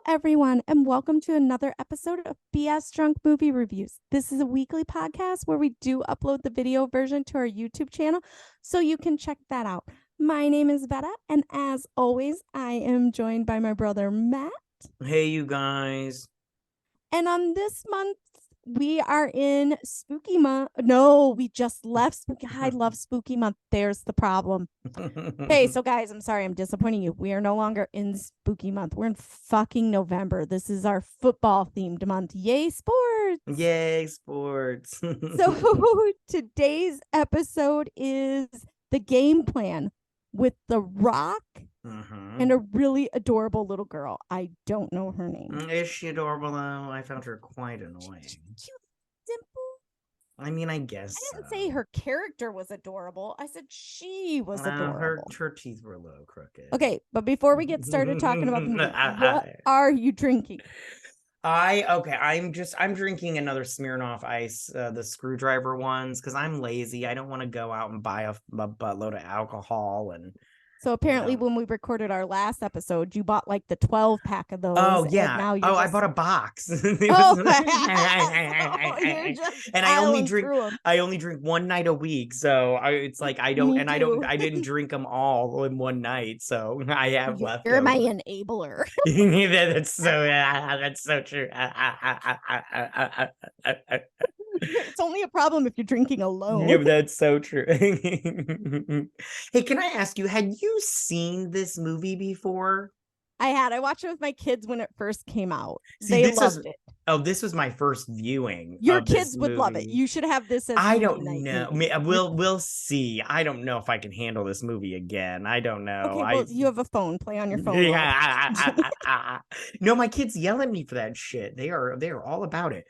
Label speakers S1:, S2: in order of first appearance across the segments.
S1: everyone, and welcome to another episode of BS Drunk Movie Reviews. This is a weekly podcast where we do upload the video version to our YouTube channel, so you can check that out. My name is Vetta, and as always, I am joined by my brother Matt.
S2: Hey, you guys.
S1: And on this month, we are in Spooky Month. No, we just left Spooky. I love Spooky Month. There's the problem. Okay, so guys, I'm sorry, I'm disappointing you. We are no longer in Spooky Month. We're in fucking November. This is our football themed month. Yay, sports!
S2: Yay, sports.
S1: So today's episode is the game plan with The Rock and a really adorable little girl. I don't know her name.
S2: Is she adorable though? I found her quite annoying.
S1: Cute, simple.
S2: I mean, I guess
S1: I didn't say her character was adorable. I said she was adorable.
S2: Her teeth were a little crooked.
S1: Okay, but before we get started talking about the movie, what are you drinking?
S2: I'm drinking another Smirnoff Ice, the screwdriver ones, because I'm lazy. I don't want to go out and buy a buttload of alcohol. And
S1: so apparently when we recorded our last episode, you bought like the 12 pack of those.
S2: Oh yeah.
S1: Now
S2: I bought a box. And I only drink one night a week. So I didn't drink them all in one night. So I have left.
S1: You're my enabler.
S2: That's so true.
S1: It's only a problem if you're drinking alone.
S2: Yeah, that's so true. Hey, can I ask you, had you seen this movie before?
S1: I had. I watched it with my kids when it first came out. They loved it.
S2: Oh, this was my first viewing.
S1: Your kids would love it. You should have this as
S2: I don't know. We'll see. I don't know if I can handle this movie again. I don't know.
S1: Okay, well, you have a phone. Play on your phone.
S2: Yeah. No, my kids yell at me for that shit. They are all about it.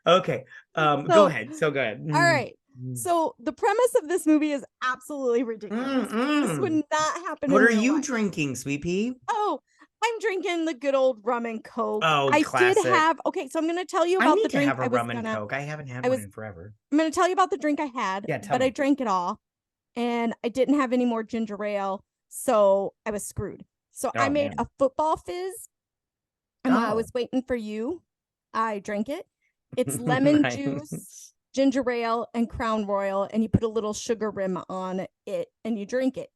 S2: Okay. Go ahead. All
S1: right. So the premise of this movie is absolutely ridiculous. This would not happen.
S2: What are you drinking, Sweet Pea?
S1: Oh, I'm drinking the good old rum and Coke.
S2: Oh,
S1: classic. So I'm going to tell you about the drink.
S2: I rum and Coke. I haven't had one in forever.
S1: I'm going to tell you about the drink I had, but I drank it all, and I didn't have any more ginger ale, so I was screwed. So I made a football fizz, and while I was waiting for you, I drank it. It's lemon juice, ginger ale, and Crown Royal, and you put a little sugar rim on it, and you drink it.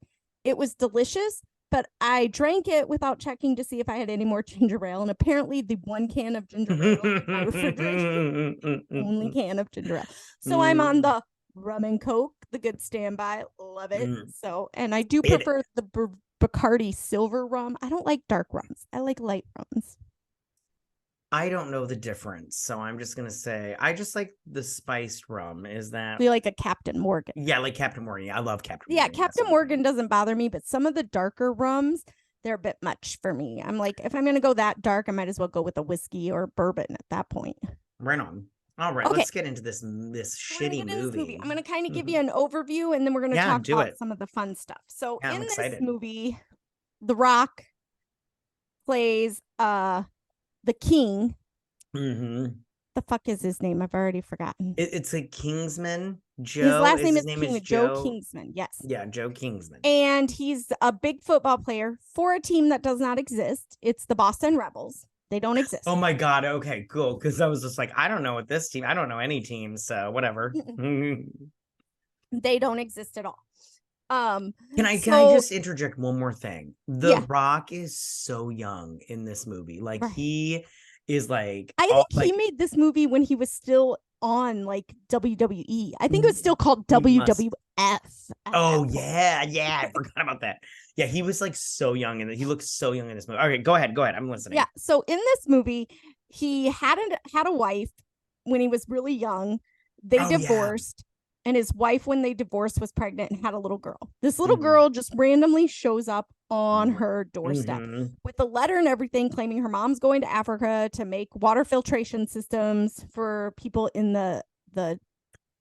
S1: It was delicious, but I drank it without checking to see if I had any more ginger ale, and apparently the one can of ginger ale in my refrigerator, only can of ginger ale. So I'm on the rum and Coke, the good standby, love it. So, and I do prefer the Bacardi silver rum. I don't like dark rums. I like light rums.
S2: I don't know the difference, so I'm just gonna say I just like the spiced rum. Is that
S1: you like a Captain Morgan?
S2: Yeah, like Captain Morgan. I love Captain
S1: Morgan. Yeah, Captain Morgan doesn't bother me, but some of the darker rums, they're a bit much for me. I'm like, if I'm gonna go that dark, I might as well go with a whiskey or bourbon at that point.
S2: Right on. All right, let's get into this shitty movie.
S1: I'm gonna kind of give you an overview, and then we're gonna talk about some of the fun stuff. So in this movie, The Rock plays the king. The fuck is his name? I've already forgotten.
S2: It's a Kingsman. Joe.
S1: His last name is Joe Kingman. Yes.
S2: Yeah, Joe Kingman.
S1: And he's a big football player for a team that does not exist. It's the Boston Rebels. They don't exist.
S2: Oh my god. Okay, cool. Because I was just like, I don't know what this team. I don't know any teams. So whatever.
S1: They don't exist at all.
S2: Can I just interject one more thing? The Rock is so young in this movie. Like he is like
S1: I think he made this movie when he was still on like WWE. I think it was still called WWF.
S2: Oh yeah, I forgot about that. Yeah, he was like so young and he looks so young in this movie. Okay, go ahead. I'm listening.
S1: Yeah, so in this movie, he had a wife when he was really young. They divorced. And his wife, when they divorced, was pregnant and had a little girl. This little girl just randomly shows up on her doorstep with a letter and everything, claiming her mom's going to Africa to make water filtration systems for people in the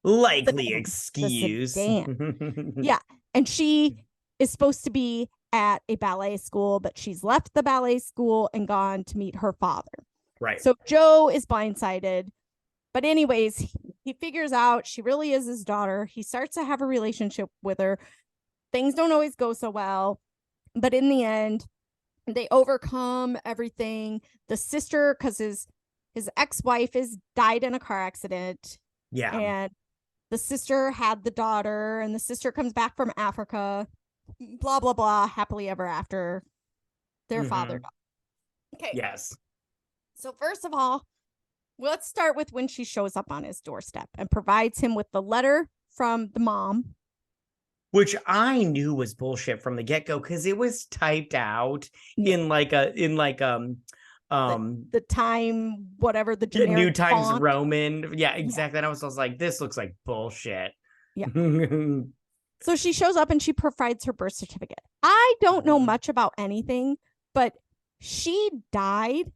S2: likely excuse.
S1: Yeah. And she is supposed to be at a ballet school, but she's left the ballet school and gone to meet her father.
S2: Right.
S1: So Joe is blindsided. But anyways, he figures out she really is his daughter. He starts to have a relationship with her. Things don't always go so well. But in the end, They overcome everything. The sister, because his ex-wife is died in a car accident.
S2: Yeah.
S1: And the sister had the daughter, and the sister comes back from Africa. Blah, blah, blah. Happily ever after. Their father died. Okay.
S2: Yes.
S1: So first of all, let's start with when she shows up on his doorstep and provides him with the letter from the mom.
S2: Which I knew was bullshit from the get-go because it was typed out in the
S1: time, whatever, the generic
S2: New Times
S1: font.
S2: Roman. Yeah, exactly. And I was like, this looks like bullshit.
S1: Yeah. So she shows up and she provides her birth certificate. I don't know much about anything, but she died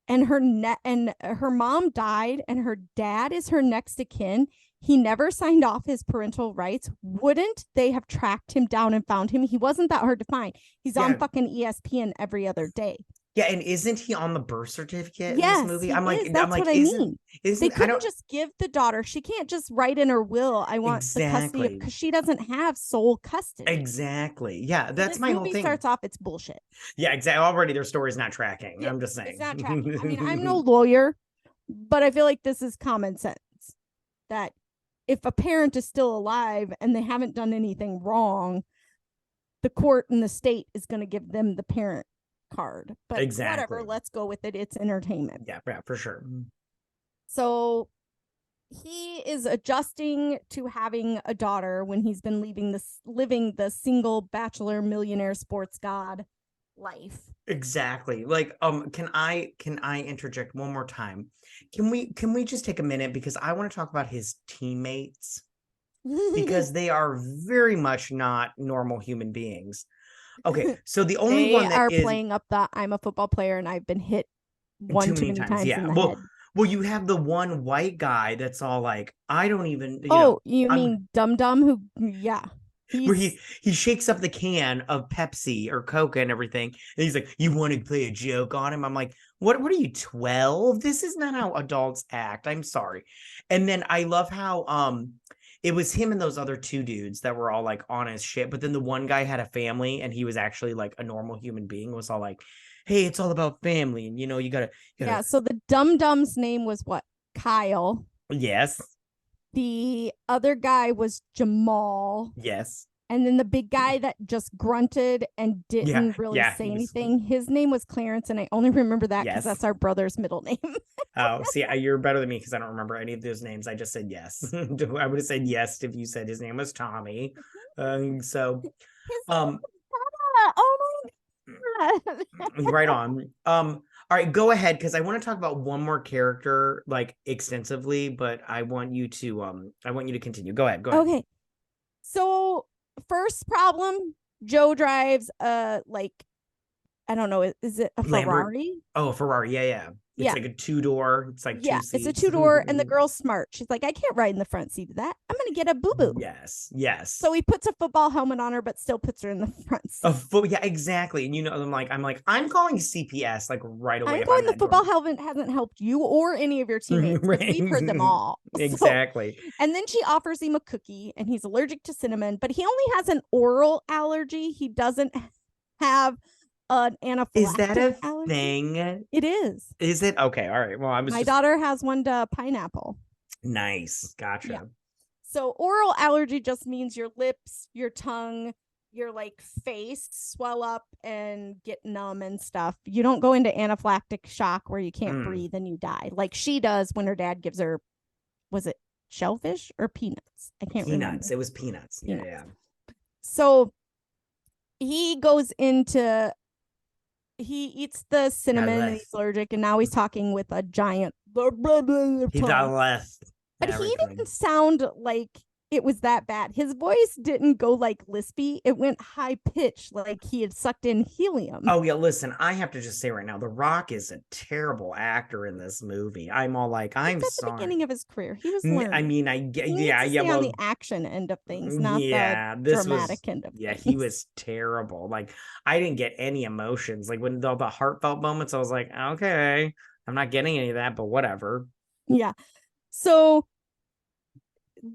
S1: and her mom died and her dad is her next of kin. He never signed off his parental rights. Wouldn't they have tracked him down and found him? He wasn't that hard to find. He's on fucking ESPN every other day.
S2: Yeah, and isn't he on the birth certificate in this movie?
S1: That's what I mean. They couldn't just give the daughter. She can't just write in her will, I want the custody, because she doesn't have sole custody.
S2: Exactly. Yeah, that's my whole thing.
S1: Starts off, it's bullshit.
S2: Yeah, exactly. Already their story's not tracking. Yeah, I'm just saying.
S1: It's not tracking. I mean, I'm no lawyer, but I feel like this is common sense. That if a parent is still alive and they haven't done anything wrong, the court and the state is going to give them the parent card. But whatever, let's go with it. It's entertainment.
S2: Yeah, for sure.
S1: So he is adjusting to having a daughter when he's been living the single bachelor millionaire sports god life.
S2: Exactly. Like, can I interject one more time? Can we just take a minute, because I want to talk about his teammates, because they are very much not normal human beings. Okay, so the only one that
S1: is playing up that I'm a football player and I've been hit too many times in the head.
S2: Well, you have the one white guy that's all like, I don't even.
S1: You mean Dum Dum? Who? Yeah.
S2: Where he shakes up the can of Pepsi or Coke and everything, and he's like, "You want to play a joke on him?" I'm like, "What are you, 12? This is not how adults act. I'm sorry." And then I love how it was him and those other two dudes that were all like on his shit, but then the one guy had a family and he was actually like a normal human being, was all like, "Hey, it's all about family, and you gotta."
S1: Yeah. So the Dum Dum's name was what? Kyle.
S2: Yes.
S1: The other guy was Jamal.
S2: Yes.
S1: And then the big guy that just grunted and didn't really say anything, his name was Clarence, and I only remember that because that's our brother's middle name.
S2: Oh, see, you're better than me because I don't remember any of those names. I just said yes. I would have said yes if you said his name was Tommy. So,
S1: oh my
S2: God. Right on. All right, go ahead, because I want to talk about one more character like extensively, but I want you to continue. Go ahead.
S1: Okay. So first problem, Joe drives I don't know, is it a Ferrari?
S2: Oh, a Ferrari, yeah. It's like a two-door. It's like two seats.
S1: It's a two-door, and the girl's smart. She's like, I can't ride in the front seat of that. I'm gonna get a boo-boo.
S2: Yes.
S1: So he puts a football helmet on her, but still puts her in the front seat.
S2: Yeah, exactly. And I'm calling CPS like right away.
S1: I'm going, the football helmet hasn't helped you or any of your teammates. We've heard them all.
S2: Exactly.
S1: So, and then she offers him a cookie, and he's allergic to cinnamon, but he only has an oral allergy. He doesn't have an anaphylactic.
S2: Is that a
S1: allergy.
S2: Thing?
S1: It is.
S2: Is it? Okay. All right. Well,
S1: my daughter has one to pineapple.
S2: Nice. Gotcha.
S1: Yeah. So oral allergy just means your lips, your tongue, your like face swell up and get numb and stuff. You don't go into anaphylactic shock where you can't breathe and you die, like she does when her dad gives her, was it shellfish or peanuts? I can't remember.
S2: Peanuts. It was peanuts. Yeah.
S1: So he goes into, he eats the cinnamon and he's allergic, and now he's talking with a giant.
S2: He's got less.
S1: But he didn't sound like it was that bad. His voice didn't go like lispy. It went high pitched, like he had sucked in helium.
S2: Oh yeah, listen, I have to just say right now, The Rock is a terrible actor in this movie. I'm all like, I'm sorry.
S1: At the beginning of his career, he was learning.
S2: I mean, on
S1: the action end of things, not the dramatic end of things.
S2: He was terrible. Like, I didn't get any emotions. Like when the heartfelt moments, I was like, okay, I'm not getting any of that, but whatever.
S1: Yeah. So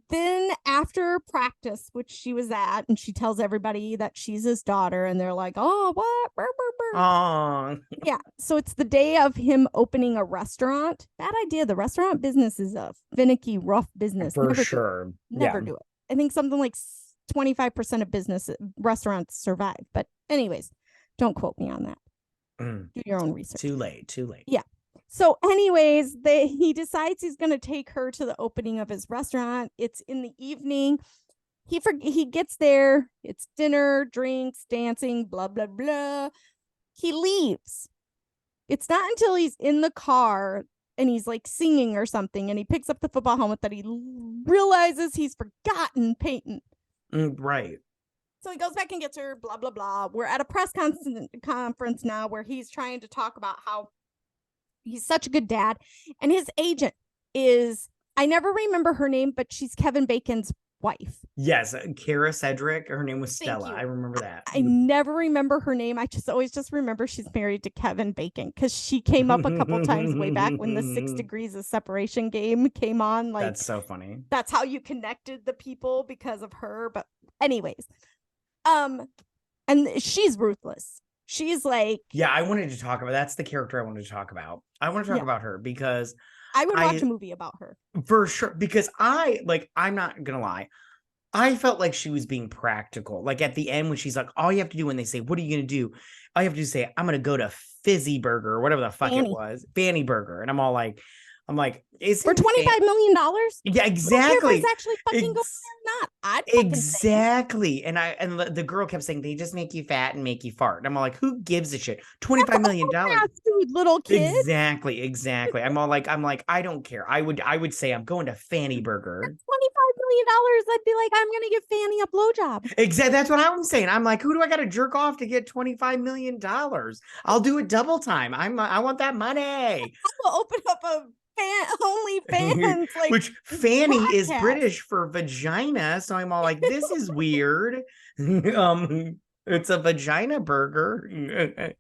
S1: then after practice, which she was at, and she tells everybody that she's his daughter, and they're like, oh, what? Burr, burr, burr.
S2: Oh.
S1: Yeah. So it's the day of him opening a restaurant. Bad idea. The restaurant business is a finicky, rough business.
S2: For sure.
S1: Never do it. I think something like 25% of restaurants survive. But anyways, don't quote me on that. Do your own research.
S2: Too late.
S1: Yeah. So anyways, he decides he's going to take her to the opening of his restaurant. It's in the evening. He gets there. It's dinner, drinks, dancing, blah, blah, blah. He leaves. It's not until he's in the car and he's like singing or something, and he picks up the football helmet that he realizes he's forgotten Peyton.
S2: Right.
S1: So he goes back and gets her, blah, blah, blah. We're at a press conference now where he's trying to talk about how he's such a good dad. And his agent is, I never remember her name, but she's Kevin Bacon's wife.
S2: Yes, Kara Cedric. Her name was Stella. I remember that.
S1: I never remember her name. I always remember she's married to Kevin Bacon because she came up a couple times way back when the 6 Degrees of Separation game came on. Like,
S2: that's so funny.
S1: That's how you connected the people, because of her. But anyways, and she's ruthless. She's like,
S2: yeah, I wanted to talk about, that's the character I wanted to talk about. I want to talk about her because
S1: I would watch a movie about her.
S2: For sure. Because I'm not going to lie. I felt like she was being practical. Like at the end when she's like, all you have to do when they say, what are you going to do? All you have to do is say, I'm going to go to Fizzy Burger or whatever the fuck it was. Fanny Burger. And I'm like, is
S1: for $25 million?
S2: Yeah, exactly.
S1: It's actually fucking going there or not.
S2: Exactly. And the girl kept saying they just make you fat and make you fart. And I'm all like, who gives a shit? $25 million.
S1: Food, little kid.
S2: Exactly. I'm like, I don't care. I would say I'm going to Fanny Burger. $25
S1: million. I'd be like, I'm gonna give Fanny a blowjob.
S2: Exactly. That's what I'm saying. I'm like, who do I got to jerk off to get $25 million? I'll do it double time. I want that money. I
S1: will open up a OnlyFans, like,
S2: which Fanny is British for vagina, so I'm all like, this is weird. It's a vagina burger in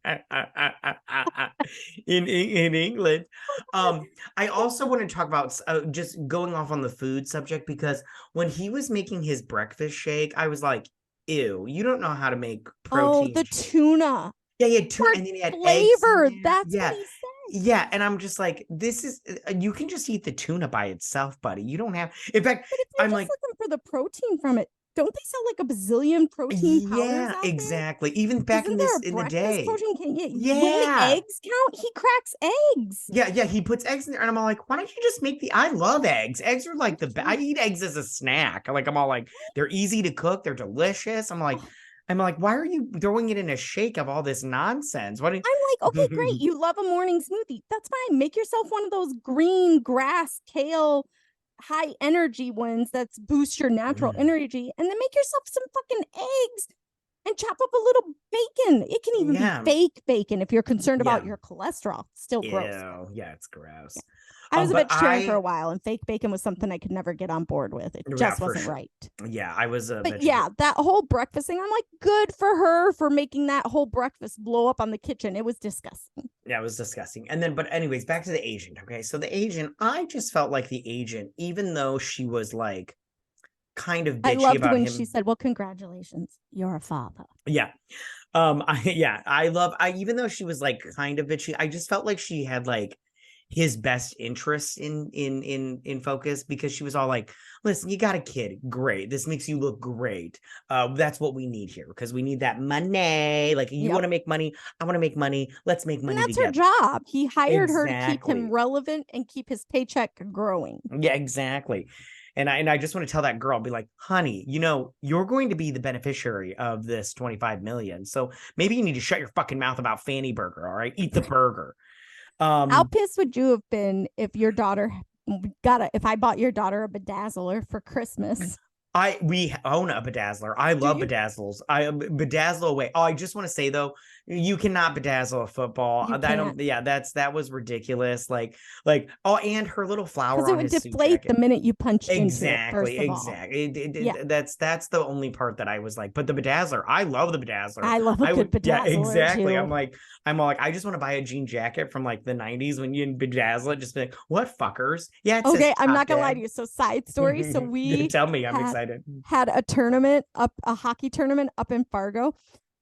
S2: England. I also want to talk about just going off on the food subject, because when he was making his breakfast shake, I was like, ew, you don't know how to make protein.
S1: Oh, the tuna.
S2: Yeah, he had tuna, and then he had
S1: flavor.
S2: Eggs
S1: That's what he said.
S2: Yeah, and I'm just like, this is, you can just eat the tuna by itself, buddy. You don't have, in fact,
S1: but if you're I'm like looking for the protein from it. Don't they sell like a bazillion protein powders?
S2: Yeah, exactly. Even back in the day.
S1: Protein yeah. When the eggs count, he cracks eggs.
S2: Yeah, he puts eggs in there, and I'm all like, why don't you just make I love eggs. Eggs are like I eat eggs as a snack. Like, I'm all like, they're easy to cook, they're delicious. I'm like, why are you throwing it in a shake of all this nonsense? I'm like,
S1: okay, great. You love a morning smoothie. That's fine. Make yourself one of those green grass, kale, high energy ones that's boost your natural energy, and then make yourself some fucking eggs and chop up a little bacon. It can even be fake bacon if you're concerned about your cholesterol. Still gross.
S2: Yeah, it's gross.
S1: I was a vegetarian for a while, and fake bacon was something I could never get on board with. It just wasn't right.
S2: Yeah, I was a
S1: But yeah, that whole breakfast thing, I'm like, good for her for making that whole breakfast blow up on the kitchen. It was disgusting.
S2: Yeah, it was disgusting. And then, but anyways, back to the agent. Okay, so the agent, I just felt like the agent, even though she was like kind of bitchy about him. I loved when
S1: she said, well, congratulations, you're a father.
S2: Yeah. Even though she was like kind of bitchy, I just felt like she had like his best interests in focus, because she was all like, listen, you got a kid, great, this makes you look great, that's what we need here, because we need that money. Like, you want to make money, I want to make money, let's make money
S1: together. That's her job. He hired her to keep him relevant and keep his paycheck growing.
S2: Yeah, exactly. And I just want to tell that girl, be like, honey, you're going to be the beneficiary of this 25 million, so maybe you need to shut your fucking mouth about Fanny Burger. All right, eat the burger.
S1: How pissed would you have been if your daughter if I bought your daughter a bedazzler for Christmas?
S2: We own a bedazzler. I love bedazzles. I bedazzle away. Oh, I just want to say though, You cannot bedazzle a football. That was ridiculous. Oh, and her little flower on his suit jacket. Because it would deflate
S1: the minute you punched into it.
S2: Exactly. That's the only part that I was like, but the bedazzler, I love the bedazzler.
S1: I love a good bedazzler. Yeah,
S2: exactly.
S1: Too.
S2: I'm all like, I just want to buy a jean jacket from like the 90s when you bedazzle it, just be like, what fuckers? Yeah.
S1: Okay, I'm not gonna lie to you. So side story. So we
S2: tell me, I'm excited.
S1: Had a hockey tournament up in Fargo.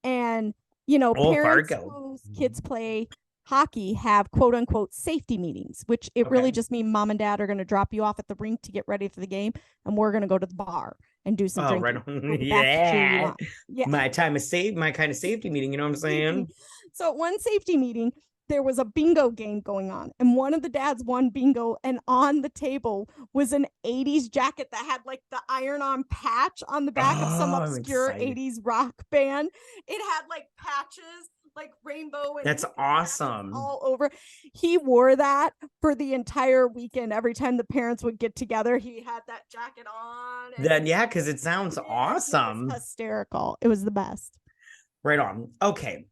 S1: And parents whose kids play hockey have quote unquote safety meetings, which really just mean mom and dad are going to drop you off at the rink to get ready for the game, and we're going to go to the bar and do some drinking.
S2: Right. Yeah. My kind of safety meeting, you know what I'm saying?
S1: So at one safety meeting, there was a bingo game going on, and one of the dads won bingo, and on the table was an 80s jacket that had like the iron-on patch on the back of some obscure 80s rock band. It had like patches, like rainbow, and
S2: that's awesome
S1: all over. He wore that for the entire weekend. Every time the parents would get together, he had that jacket on.
S2: Because it sounds awesome.
S1: It was hysterical. It was the best.
S2: Right on. Okay.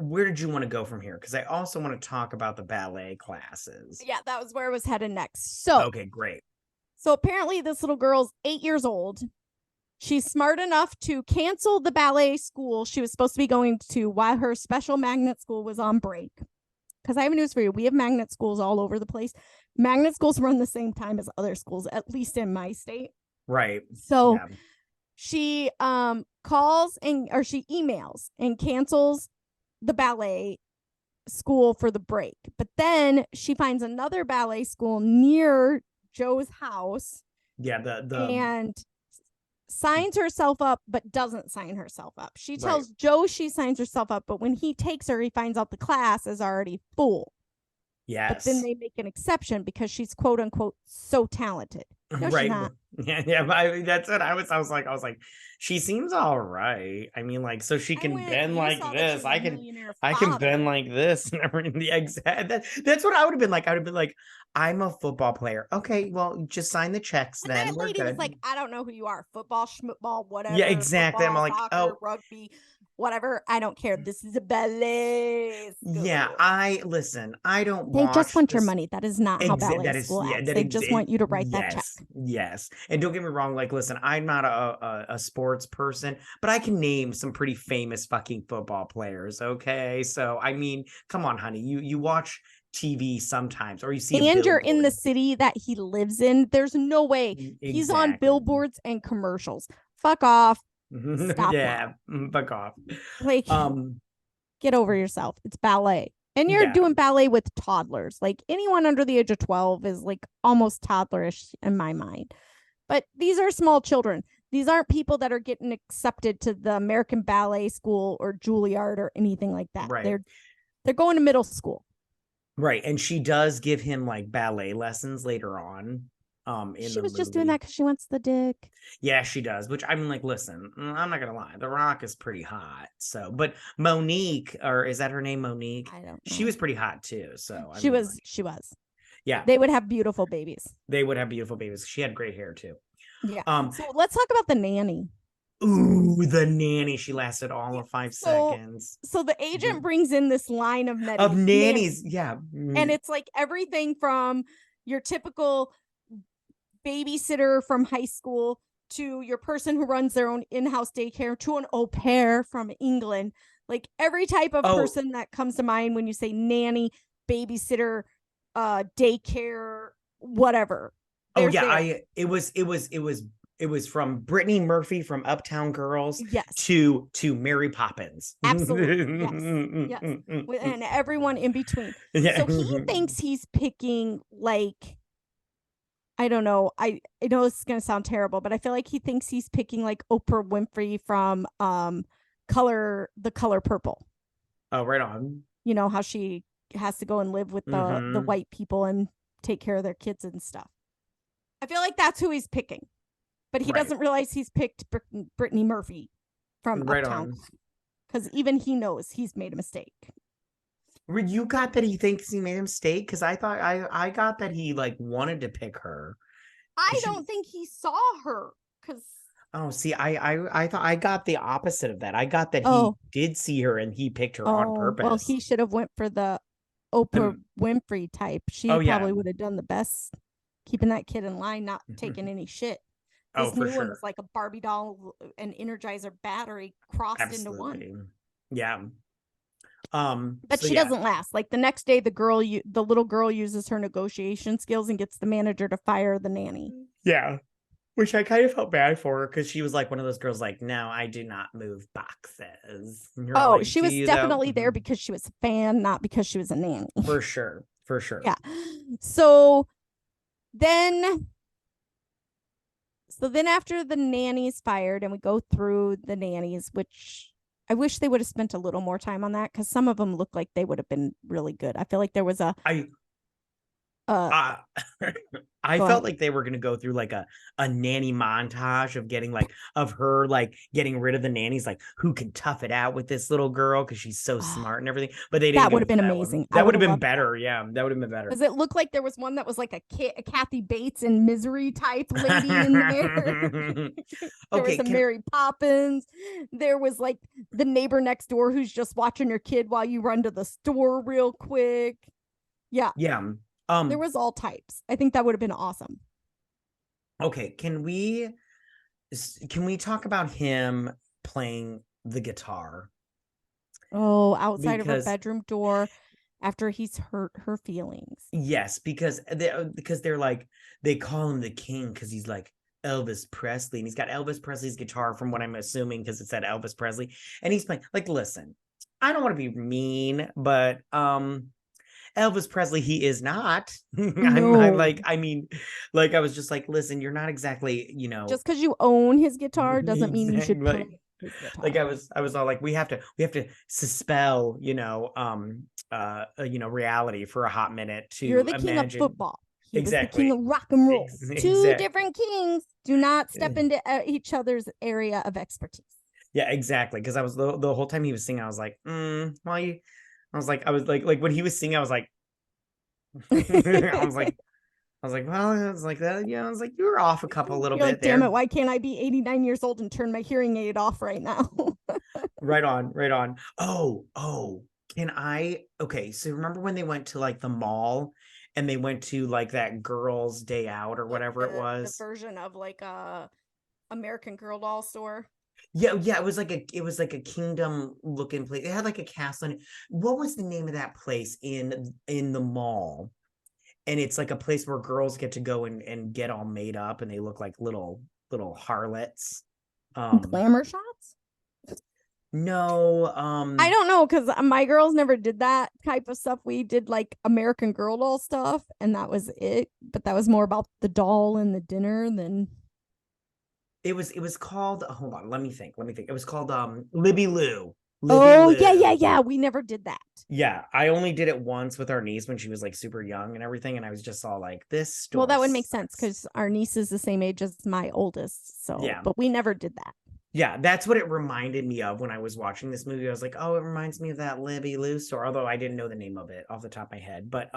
S2: Where did you want to go from here? Because I also want to talk about the ballet classes.
S1: Yeah, that was where I was headed next. So
S2: okay, great.
S1: So apparently this little girl's 8 years old. She's smart enough to cancel the ballet school she was supposed to be going to while her special magnet school was on break. Because I have news for you. We have magnet schools all over the place. Magnet schools run the same time as other schools, at least in my state.
S2: Right.
S1: So she calls or she emails and cancels the ballet school for the break. But then she finds another ballet school near Joe's house.
S2: Yeah,
S1: and signs herself up, but doesn't sign herself up. She tells Joe she signs herself up, but when he takes her, he finds out the class is already full.
S2: Yes.
S1: But then they make an exception because she's quote unquote so talented. No, she's not.
S2: Yeah. That's what I was like, she seems all right. I mean, like, so she can bend like this. I can bend like this and everything. That's what I would have been like. I would have been like, I'm a football player. Okay, well, just sign the checks then.
S1: That lady was like, I don't know who you are. Football, schmootball, whatever.
S2: Yeah, exactly.
S1: Football,
S2: I'm like,
S1: soccer, rugby, whatever. I don't care. This is a ballet school.
S2: Yeah, I don't
S1: They just want your money. That is not how ballet school acts. They just want you to write that check.
S2: Yes. And don't get me wrong. Like, listen, I'm not a sports person, but I can name some pretty famous fucking football players. Okay. So, I mean, come on, honey, you watch TV sometimes, or you see,
S1: and you're in the city that he lives in. There's no way he's on billboards and commercials. Fuck off. Stop.
S2: Yeah, fuck off.
S1: Like, get over yourself. It's ballet, and you're doing ballet with toddlers. Like, anyone under the age of 12 is like almost toddlerish in my mind. But these are small children. These aren't people that are getting accepted to the American Ballet School or Juilliard or anything like that.
S2: Right.
S1: They're going to middle school.
S2: Right. And she does give him like ballet lessons later on.
S1: She was just doing that because she wants the dick.
S2: Yeah, she does. Which, I mean, like, listen, I'm not gonna lie, The Rock is pretty hot. So, but Monique, or is that her name, Monique?
S1: I don't know.
S2: She was pretty hot too. So
S1: she was. Yeah, they would have beautiful babies.
S2: She had great hair too.
S1: Yeah. So let's talk about the nanny.
S2: Ooh, the nanny. She lasted all of 5 seconds.
S1: So the agent brings in this line of
S2: nannies. Yeah.
S1: And it's like everything from your typical babysitter from high school to your person who runs their own in-house daycare to an au pair from England. Like every type of person that comes to mind when you say nanny, babysitter, daycare, whatever.
S2: It was from Brittany Murphy from Uptown Girls to Mary Poppins.
S1: Absolutely. Yes. And everyone in between. Yeah. So he thinks he's picking like, I don't know. I know this is going to sound terrible, but I feel like he thinks he's picking like Oprah Winfrey from The Color Purple.
S2: Oh, right on.
S1: You know how she has to go and live with the white people and take care of their kids and stuff. I feel like that's who he's picking. But he doesn't realize he's picked Brittany Murphy from Uptown. Because even he knows he's made a mistake.
S2: You got that he thinks he made a mistake? Because I thought I got that he like wanted to pick her.
S1: I don't think he saw her. Because
S2: Oh, see, I thought I got the opposite of that. I got that he did see her and he picked her on purpose.
S1: Well, he should have went for the Oprah Winfrey type. She probably would have done the best, keeping that kid in line, not taking any shit. This new one was like a Barbie doll and Energizer battery crossed into one.
S2: Yeah.
S1: But she doesn't last. Like the next day, the little girl uses her negotiation skills and gets the manager to fire the nanny.
S2: Yeah. Which I kind of felt bad for her because she was like one of those girls like, no, I do not move boxes.
S1: Like, she was definitely there because she was a fan, not because she was a nanny.
S2: For sure. For sure.
S1: Yeah. So then after the nanny's fired and we go through the nannies, which I wish they would have spent a little more time on that because some of them look like they would have been really good. I feel like there was
S2: I felt like they were going to go through like a nanny montage of getting like of her like getting rid of the nannies, like who can tough it out with this little girl because she's so smart and everything. But they didn't.
S1: That would have been amazing.
S2: That would have been better. Yeah, that would have been better.
S1: Because it looked like there was one that was like a Kathy Bates and Misery type lady in there. There was a Mary Poppins. There was like the neighbor next door who's just watching your kid while you run to the store real quick. Yeah.
S2: Yeah.
S1: There was all types. I think that would have been awesome.
S2: Okay, can we talk about him playing the guitar?
S1: Oh, outside of her bedroom door after he's hurt her feelings.
S2: Yes, because they're like they call him the king because he's like Elvis Presley and he's got Elvis Presley's guitar from what I'm assuming because it said Elvis Presley and he's playing like listen, I don't want to be mean, but Elvis Presley, he is not.
S1: No.
S2: I was just like, listen, you're not exactly,
S1: just because you own his guitar doesn't mean you should play his guitar.
S2: Like I was all like, we have to suspel, reality for a hot minute to
S1: You're the king of football. He was the king of rock and roll. Two different kings do not step into each other's area of expertise.
S2: Yeah, exactly. Because I was the whole time he was singing, I was like, I was like when he was singing, I was like, I was like, well, it's like that. Yeah, I was like, you were off a little bit.
S1: Like, damn it, why can't I be 89 years old and turn my hearing aid off right now?
S2: Right on. Oh, can I? Okay, so remember when they went to like the mall and they went to like that girl's day out or whatever it was?
S1: The version of like a American Girl doll store.
S2: Yeah, it was like a kingdom looking place. It had like a castle in it. What was the name of that place in the mall? And it's like a place where girls get to go and get all made up and they look like little harlots.
S1: Glamour shots?
S2: No,
S1: I don't know because my girls never did that type of stuff. We did like American Girl doll stuff and that was it. But that was more about the doll and the dinner than.
S2: It was called, hold on, let me think. It was called Libby Lou.
S1: Yeah. We never did that.
S2: Yeah, I only did it once with our niece when she was like super young and everything, and I was just all like, this store.
S1: Well, that would make sense because our niece is the same age as my oldest. So yeah, but we never did that.
S2: Yeah, that's what it reminded me of when I was watching this movie. I was like, oh, it reminds me of that Libby Lou store, although I didn't know the name of it off the top of my head. But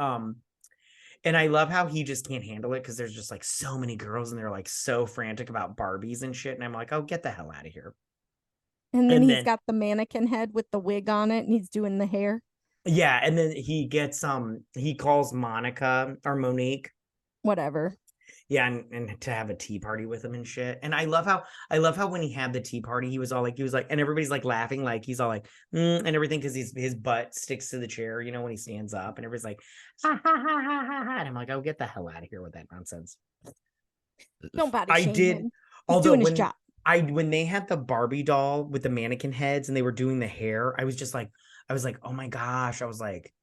S2: and I love how he just can't handle it because there's just like so many girls and they're like so frantic about Barbies and shit. And I'm like, oh, get the hell out of here.
S1: And then he's got the mannequin head with the wig on it and he's doing the hair.
S2: Yeah. And then he gets, he calls Monica or Monique.
S1: Whatever.
S2: Yeah. And to have a tea party with him and shit. And I love how when he had the tea party, he was like, and everybody's like laughing, like he's all like, and everything. Cause his butt sticks to the chair, when he stands up and everybody's like, ha, ha, ha, ha, ha, ha. And I'm like, oh, get the hell out of here with that nonsense.
S1: Don't body shame him.
S2: Although doing his job. When they had the Barbie doll with the mannequin heads and they were doing the hair, I was like, oh my gosh. I was like,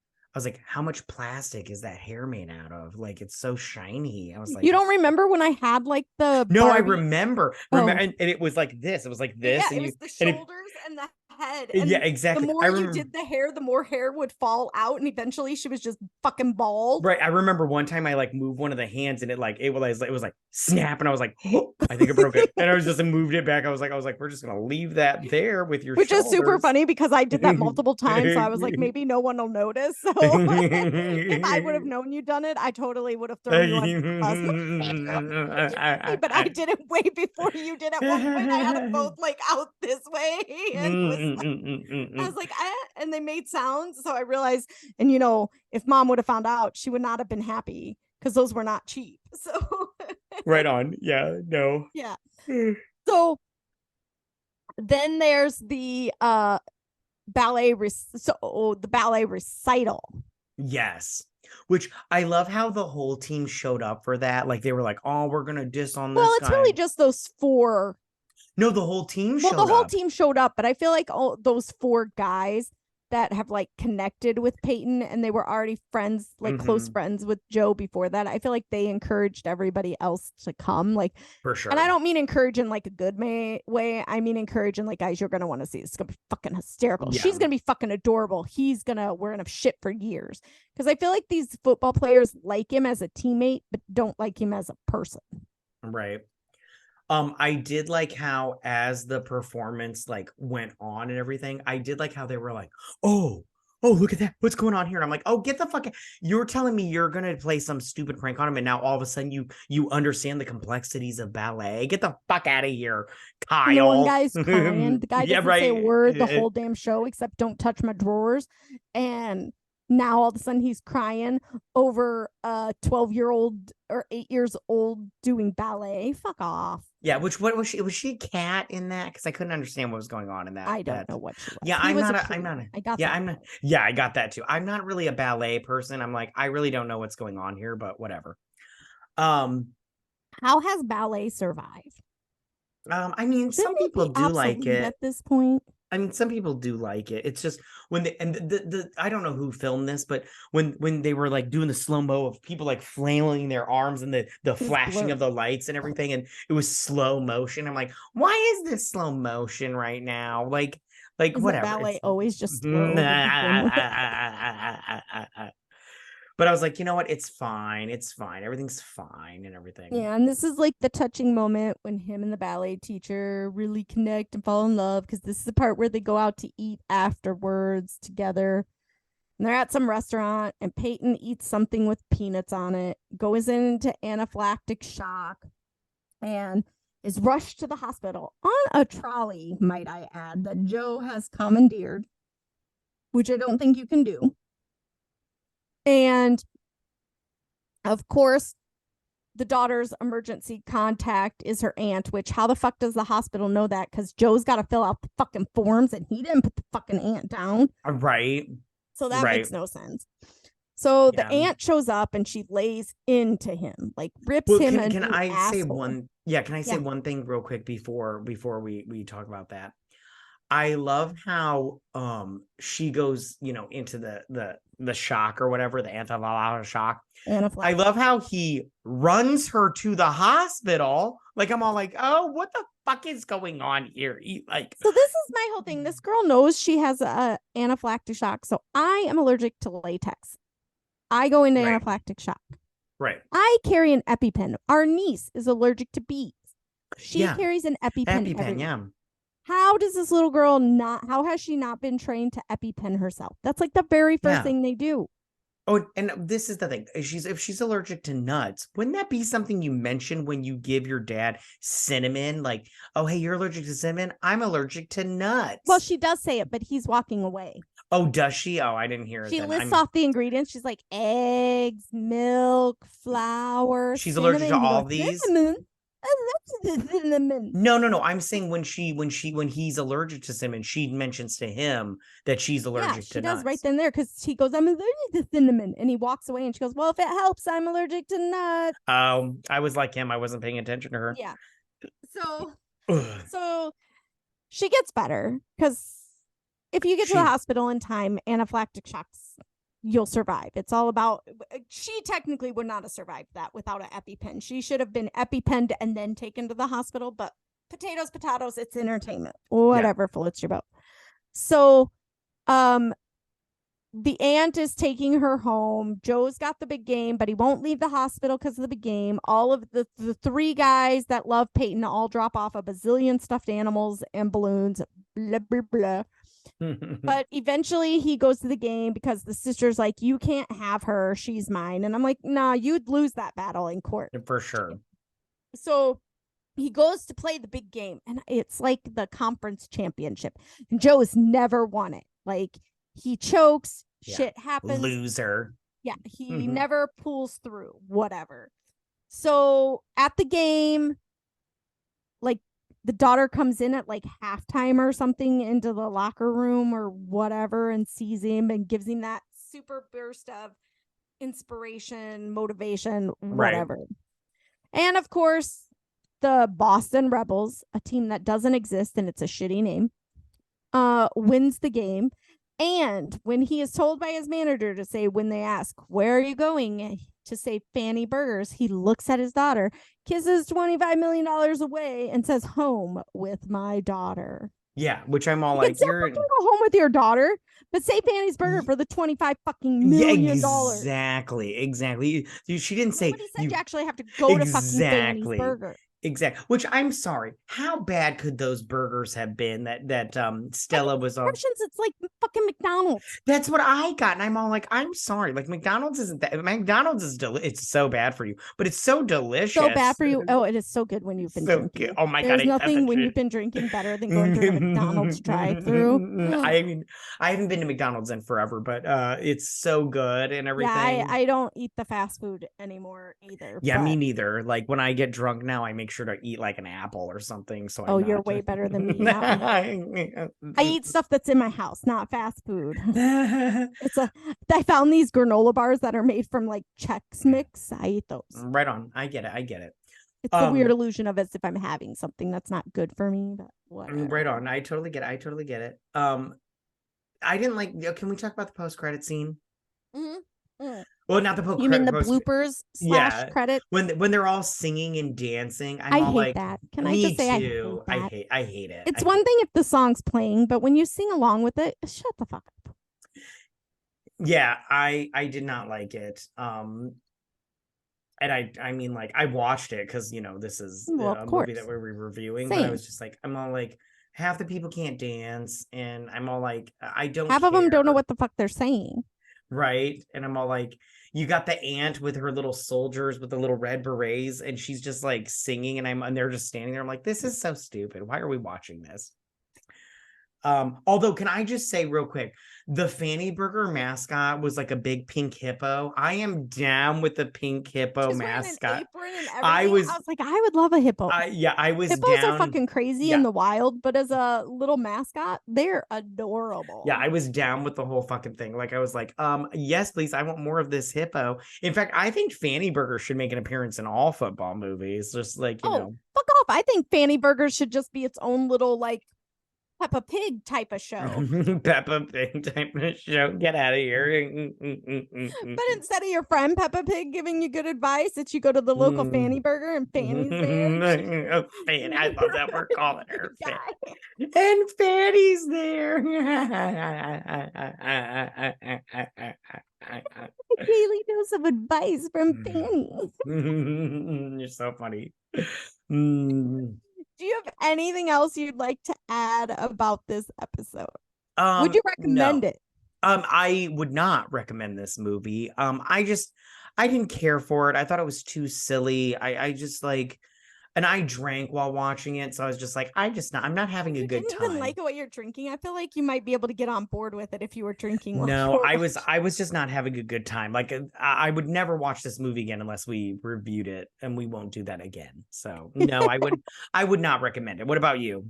S2: how much plastic is that hair made out of? Like, it's so shiny. I was like,
S1: you don't remember when I had like the
S2: No, Barbie? I remember. And it was like this. It was like this.
S1: Yeah,
S2: and
S1: it was the shoulders and the head. And
S2: yeah, exactly.
S1: The more you did the hair, the more hair would fall out, and eventually she was just fucking bald.
S2: Right. I remember one time I like moved one of the hands, and it was like snap, and I was like, oh, I think I broke it, and I was just moved it back. I was like, we're just gonna leave that there with your
S1: which
S2: shoulders.
S1: Is super funny because I did that multiple times. So I was like, maybe no one will notice. So if I would have known you done it, I totally would have thrown you under the bus. But I did it way before you did. At one point, I had them both like out this way, and I was like, and they made sounds. So I realized, and if Mom would have found out, she would not have been happy because those were not cheap. So
S2: right on. Yeah. No.
S1: Yeah. So then there's the ballet the ballet recital.
S2: Yes. Which I love how the whole team showed up for that. Like they were like, oh, we're gonna diss on this.
S1: Well, it's really just those 4.
S2: No, the whole team showed up.
S1: Well, the whole team showed up, but I feel like those 4 guys that have like connected with Peyton, and they were already friends, like close friends with Joe before that. I feel like they encouraged everybody else to come, like,
S2: for sure.
S1: And I don't mean encourage in like a good way. I mean encourage in like, guys, you're gonna want to see this. It's gonna be fucking hysterical. Yeah. She's gonna be fucking adorable. We're gonna shit for years, because I feel like these football players like him as a teammate, but don't like him as a person.
S2: Right. I did like how, as the performance like went on and everything, I did like how they were like, oh, look at that. What's going on here? And I'm like, oh, get the fuck out. You're telling me you're going to play some stupid prank on him, and now all of a sudden you understand the complexities of ballet. Get the fuck out of here, Kyle.
S1: No one guy's crying. The guy doesn't say a word the whole damn show except don't touch my drawers. And now all of a sudden he's crying over a 12-year-old or 8 years old doing ballet. Fuck off.
S2: Yeah, what was she? Was she a cat in that? Because I couldn't understand what was going on in that.
S1: I don't know what she was.
S2: Yeah, I got that too. I'm not really a ballet person. I'm like, I really don't know what's going on here, but whatever.
S1: How has ballet survived?
S2: I mean, some people do like it
S1: at this point.
S2: I mean, some people do like it. It's just when the I don't know who filmed this, but when they were like doing the slow-mo of people like flailing their arms and the flashing of the lights and everything, and it was slow motion. I'm like, why is this slow motion right now? Like whatever.
S1: Ballet always just slow.
S2: But I was like, you know what? It's fine. It's fine. Everything's fine and everything.
S1: Yeah, and this is like the touching moment when him and the ballet teacher really connect and fall in love, because this is the part where they go out to eat afterwards together. And they're at some restaurant, and Peyton eats something with peanuts on it, goes into anaphylactic shock, and is rushed to the hospital on a trolley, might I add, that Joe has commandeered, which I don't think you can do. And of course, the daughter's emergency contact is her aunt, which how the fuck does the hospital know that? Because Joe's got to fill out the fucking forms, and he didn't put the fucking aunt down.
S2: Right.
S1: So that makes no sense. So the aunt shows up, and she lays into him, like rips him.
S2: Can I say one? Yeah. Can I say one thing real quick before we talk about that? I love how she goes, into the shock or whatever, the anaphylactic shock. I love how he runs her to the hospital. Like, I'm all like, oh, what the fuck is going on here?
S1: So this is my whole thing. This girl knows she has a anaphylactic shock. So I am allergic to latex. I go into anaphylactic shock.
S2: Right.
S1: I carry an EpiPen. Our niece is allergic to bees. She carries an EpiPen.
S2: Yeah.
S1: How does this little girl how has she not been trained to EpiPen herself? That's like the very first thing they do.
S2: Oh, and this is the thing. If she's allergic to nuts, wouldn't that be something you mention when you give your dad cinnamon? Like, oh, hey, you're allergic to cinnamon? I'm allergic to nuts.
S1: Well, she does say it, but he's walking away.
S2: Oh, does she? Oh, I didn't hear it.
S1: She lists off the ingredients. She's like eggs, milk, flour.
S2: She's allergic to all these?
S1: Cinnamon.
S2: No. I'm saying when he's allergic to cinnamon, she mentions to him that she's allergic to nuts.
S1: She does right then there, because he goes, I'm allergic to cinnamon, and he walks away, and she goes, well, if it helps, I'm allergic to nuts.
S2: I was like him. I wasn't paying attention to her.
S1: Yeah. So she gets better, because if you get to the hospital in time, anaphylactic shocks, you'll survive. It's all about, she technically would not have survived that without an EpiPen. She should have been EpiPenned and then taken to the hospital, but potatoes, it's entertainment. Whatever floats your boat. So, the aunt is taking her home. Joe's got the big game, but he won't leave the hospital because of the big game. All of the three guys that love Peyton all drop off a bazillion stuffed animals and balloons, blah, blah, blah. But eventually he goes to the game because the sister's like, you can't have her. She's mine. And I'm like, nah, you'd lose that battle in court.
S2: For sure.
S1: So he goes to play the big game, and it's like the conference championship. And Joe has never won it. Like, he chokes, shit happens.
S2: Loser.
S1: Yeah, he never pulls through, whatever. So at the game, like, the daughter comes in at like halftime or something into the locker room or whatever and sees him and gives him that super burst of inspiration, motivation, whatever. Right. And of course, the Boston Rebels, a team that doesn't exist and it's a shitty name, wins the game. And when he is told by his manager to say, when they ask, where are you going, to say Fanny Burgers, he looks at his daughter, kisses $25 million away, and says, home with my daughter.
S2: Yeah, which I'm all like,
S1: you're go home with your daughter, but say Fanny's Burger for the $25 fucking million.
S2: Exactly. She didn't say
S1: you actually have to go to fucking Fanny's Burger.
S2: Exactly. Which, I'm sorry, how bad could those burgers have been that Stella was on?
S1: It's like fucking McDonald's.
S2: That's what I got, and I'm all like, I'm sorry, like McDonald's isn't that. McDonald's is it's so bad for you, but it's so delicious.
S1: So bad for you. Oh, it is so good when you've been drinking.
S2: Good. Oh my
S1: God, there's nothing when you've been drinking better than going through a McDonald's drive-through.
S2: I mean, I haven't been to McDonald's in forever, but it's so good and everything.
S1: Yeah, I don't eat the fast food anymore either.
S2: Yeah, me neither. Like, when I get drunk now, I make sure to eat like an apple or something. So
S1: you're way better than me. I eat stuff that's in my house, not fast food. I found these granola bars that are made from like Chex Mix. I eat those.
S2: Right on. I get it.
S1: It's the weird illusion of as if I'm having something that's not good for me, but whatever.
S2: Right on. I totally get it. I didn't like. Can we talk about the post-credit scene? Well, not the post.
S1: You mean the bloopers / credit?
S2: When they're all singing and dancing,
S1: I hate that. Can I just say
S2: too. I hate it.
S1: It's one thing if the song's playing, but when you sing along with it, shut the fuck up.
S2: Yeah, I did not like it. And I mean, like, I watched it because this is a movie that we're reviewing. Same. But I was just like, I'm all like, half the people can't dance, and I'm all like, I don't.
S1: Half of them don't know what the fuck they're saying.
S2: Right. And I'm all like, you got the aunt with her little soldiers with the little red berets, and she's just like singing, and they're just standing there. I'm like, this is so stupid. Why are we watching this? Although, can I just say real quick, the Fanny Burger mascot was like a big pink hippo. I am down with the pink hippo mascot.
S1: I was like, I would love a hippo.
S2: I was
S1: Hippos are fucking crazy in the wild, but as a little mascot, they're adorable.
S2: Yeah, I was down with the whole fucking thing. Like, I was like, yes, please, I want more of this hippo. In fact, I think Fanny Burger should make an appearance in all football movies. Just like, you know.
S1: Fuck off. I think Fanny Burger should just be its own little, like, Peppa Pig type of show.
S2: Peppa Pig type of show. Get out of here.
S1: But instead of your friend Peppa Pig giving you good advice, that you go to the local Fanny Burger and Fanny's there.
S2: Fanny, I love that we're calling her Fanny. And Fanny's there.
S1: A daily dose of advice from Fanny.
S2: You're so funny.
S1: Do you have anything else you'd like to add about this episode? Would you recommend it?
S2: I would not recommend this movie. I didn't care for it. I thought it was too silly. I just like, and I drank while watching it, so I was just like, I'm not having a good time.
S1: You didn't even like what you're drinking. I feel like you might be able to get on board with it if you were drinking.
S2: No, I was just not having a good time. Like, I would never watch this movie again unless we reviewed it, and we won't do that again. So no, I would not recommend it. What about you?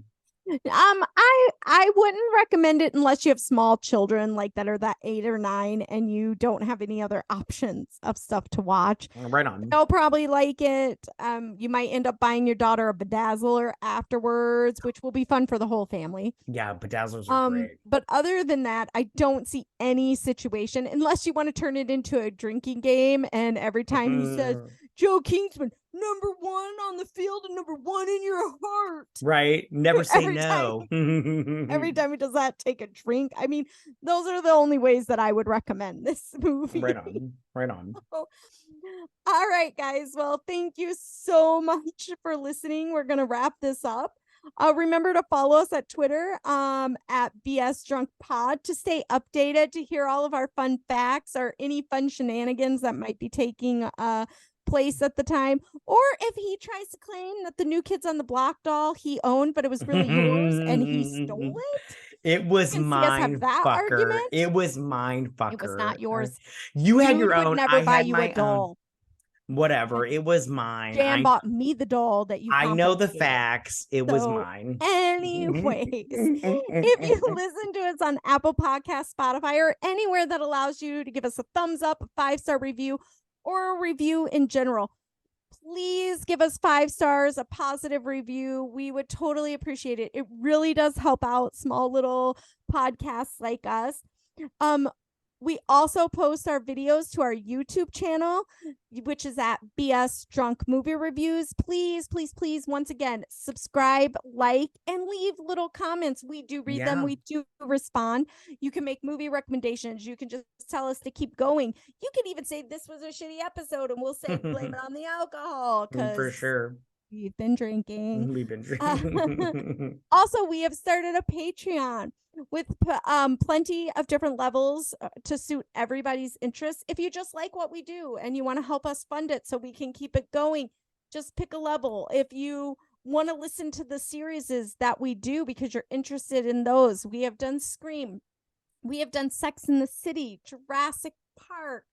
S1: I wouldn't recommend it unless you have small children like that are that 8 or 9 and you don't have any other options of stuff to watch.
S2: Right on.
S1: They'll probably like it. You might end up buying your daughter a Bedazzler afterwards, which will be fun for the whole family.
S2: Yeah, Bedazzlers are great.
S1: But other than that, I don't see any situation unless you want to turn it into a drinking game, and every time he says Joe Kingman, number one on the field and number one in your heart.
S2: Right. Never say no.
S1: Every time he does that, take a drink. I mean, those are the only ways that I would recommend this movie.
S2: Right on. Right on.
S1: All right, guys. Well, thank you so much for listening. We're going to wrap this up. Remember to follow us at Twitter at BS Drunk Pod to stay updated, to hear all of our fun facts or any fun shenanigans that might be taking place at the time. Or if he tries to claim that the New Kids on the Block doll he owned, but it was really yours and he stole it.
S2: It was mine fucker. It was mine fucker.
S1: It was not yours.
S2: You had your own.
S1: Would never buy you a doll.
S2: Whatever, it was mine.
S1: Jan bought me the doll that you.
S2: I know the facts. It was mine.
S1: Anyways, if you listen to us on Apple Podcasts, Spotify, or anywhere that allows you to give us a thumbs up, a 5-star review, or a review in general, please give us 5 stars, a positive review. We would totally appreciate it. It really does help out small little podcasts like us. We also post our videos to our YouTube channel, which is at BS Drunk Movie Reviews. Please, please, please, once again, subscribe, like, and leave little comments. We do read them. We do respond. You can make movie recommendations. You can just tell us to keep going. You can even say this was a shitty episode, and we'll say blame it on the alcohol.
S2: For sure.
S1: We've been drinking.
S2: We've been drinking.
S1: Also, we have started a Patreon with plenty of different levels to suit everybody's interests. If you just like what we do and you want to help us fund it so we can keep it going, just pick a level. If you want to listen to the series that we do because you're interested in those, we have done Scream. We have done Sex in the City, Jurassic Park.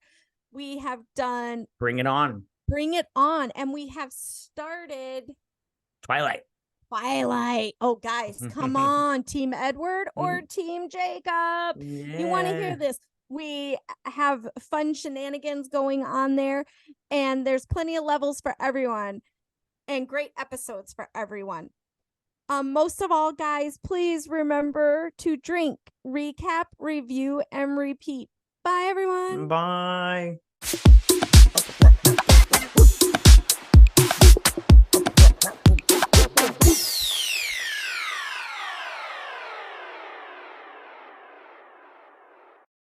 S1: We have done
S2: Bring It On.
S1: And we have started
S2: Twilight.
S1: Oh, guys, come on. Team Edward or Team Jacob? Yeah. You want to hear this? We have fun shenanigans going on there, and there's plenty of levels for everyone and great episodes for everyone. Most of all, guys, please remember to drink, recap, review, and repeat. Bye, everyone.
S2: Bye.